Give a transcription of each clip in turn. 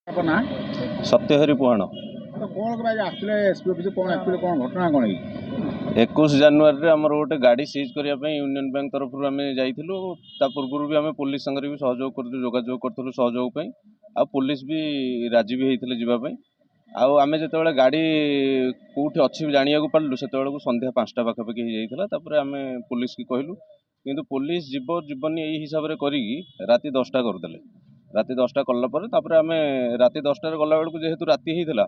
आपको ना सत्यहरी पुहाण तो कौन के भाई आसले एसपी ऑफिस कौन एक्चुअली कौन घटना कौन है 21 ଜାନୁଆରୀରେ ଆମର ଗୋଟେ ଗାଡ଼ି ସିଜ୍ କରିବା ପାଇଁ ୟୁନିୟନ ବ୍ୟାଙ୍କ ତରଫରୁ ଆମେ ଯାଇଥିଲୁ। ତା ପୂର୍ବରୁ ବି ଆମେ ପୁଲିସ ସାଙ୍ଗରେ ବି ସହଯୋଗ କରୁଥିଲୁ, ଯୋଗାଯୋଗ କରୁଥିଲୁ ସହଯୋଗ ପାଇଁ। ଆଉ ପୁଲିସ ବି ରାଜି ବି ହେଇଥିଲେ ଯିବା ପାଇଁ। ଆଉ ଆମେ ଯେତେବେଳେ ଗାଡ଼ି କେଉଁଠି ଅଛି ଜାଣିବାକୁ ପାରିଲୁ ସେତେବେଳକୁ ସନ୍ଧ୍ୟା 5ଟା ପାଖାପାଖି ହେଇଯାଇଥିଲା। ତାପରେ ଆମେ ପୁଲିସକି କହିଲୁ, କିନ୍ତୁ ପୁଲିସ ଯିବନି ଏଇ ହିସାବରେ କରିକି ରାତି 10ଟା କରିଦେଲେ। ରାତି 10ଟା କଲା ପରେ ତାପରେ ଆମେ ରାତି 10ଟାରେ ଗଲା ବେଳକୁ ଯେହେତୁ ରାତି ହେଇଥିଲା,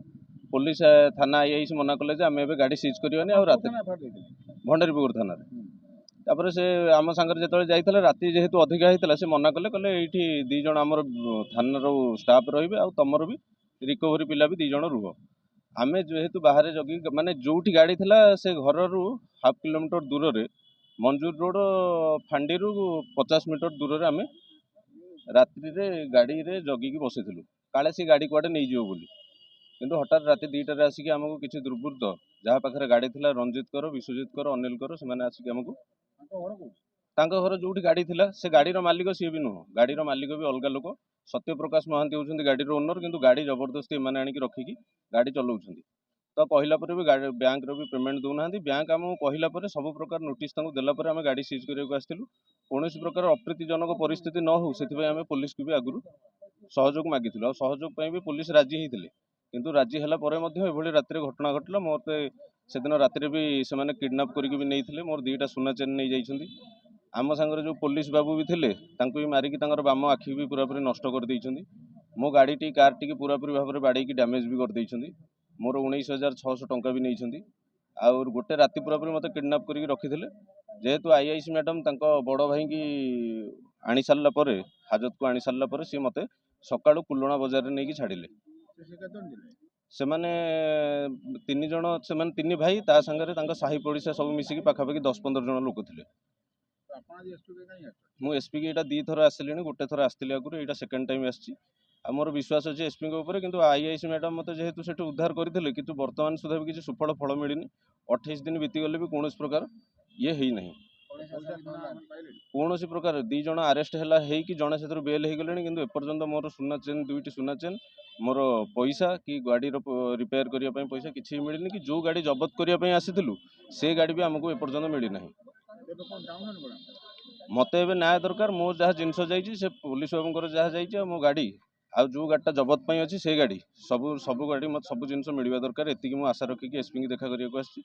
पुलिस थाना आईआईसी मना कले जे आमे गाड़ी सीज करवानी आ रात भंडारीपुर थाना तापर से आम सांगे जो जाइए राति जेहेतु अधिका होता से मना कले कहले ये दीज आम थाना स्टाफ रे आ तुमर भी रिकवरी पिला भी दीज रुह आम जेहेतु बाहर जगि माने जो गाड़ी थी से घर रू हाफ किलोमीटर दूर रे मंजूर रोड फांडी 50 मीटर दूर रे आम रात्रि रे गाड़ी रे जगिकी बसईलु काले सी गाड़ी कुआडे नहीं जीव बोली किंतु हठात राति 2टारे आसिक आमको किसी दुर्बृत्त जहाँ पाखे गाड़ी थी रंजित कर विश्वजित कर अनिल कर से आसिक आमको घर जो गाड़ी थी से गाड़ी मालिक सी भी नुह गाड़ी मालिक भी अलग लोक सत्यप्रकाश महांती होती गाड़ी ओनर किंतु गाड़ी जबरदस्ती एम आनिक रखिकी गाड़ी चलाउछन्ति तो कहला पर भी गाड़ी बैंक रो भी पेमेंट दौना बैंक आमको कहला सब प्रकार नोटिस देला पर आम गाड़ी सीज करने आसलु कौन प्रकार अप्रीतिजनक परिस्थिति न हो से पुलिस को भी आगु सहयोग मागिलु आ सहयोग भी पुलिस राजी होते किंतु राजी है राति घटना घटला मत से दिन राति भी से किडनाप करके नहीं मोर 2टा सुना चेन नहीं जाइछन्ति आम सांगे जो पुलिस बाबू भी थे भी मारिकी बाम आखि भी पूरापूरी नष्ट कर देइछन्ति मो गाड़ी टी कार टी पूरापूरी भाव में बाड़ी डैमेज भी कर देइछन्ति मोर 19,600 टंका भी नहीं आउ गोटे राति पूरापूरी मत किडनाप करके रखी जेहेतु आईआईसी मैडम बड़ भाई की आनी सारा पर हाजत को आनी सारा पर सी मत सका कुलणा बजार में नहीं छाड़े से माने 3 जन से 3 भाई ता संगे साही पड़िशा सब मिसिकी पाखापाखि 10-15 जन लोक थे मु एसपी की यहाँ 2 थर आसली गोटे थर आसती आगुरी यहाँ सेकेंड टाइम आसी मोर विश्वास अच्छे एसपी किंतु आईआईसी मैडम मत जेहेतु से उद्धार करते कि बर्तमान सुधा भी किसी सुफल फल मिलनी 28 दिन बीतीगले भी कौन प्रकार ये है ना कौन प्रकार 2 जन आरेस्ट है कि जड़े से बेल हो गले कि एपर्तंत मोर सुना चेन 2टी सुना चेन मोर पैसा कि गाड़ी रिपेयर करने पैसा किसी मिलनी कि जो गाड़ी जबत करने आसीलु से गाड़ी भी आमको एपर्तंत मिलना मत ए न्याय दरकार मो जहाँ जिनस जाइए पुलिस बाबू जहाँ जाइए मो गाड़ी आ जो गाड़ीटा जबत अच्छी से गाड़ी सब गाड़ी मत सब जिन मिलवा दरकार एति आशा रखिकी एसपी की देखा करने को आसी।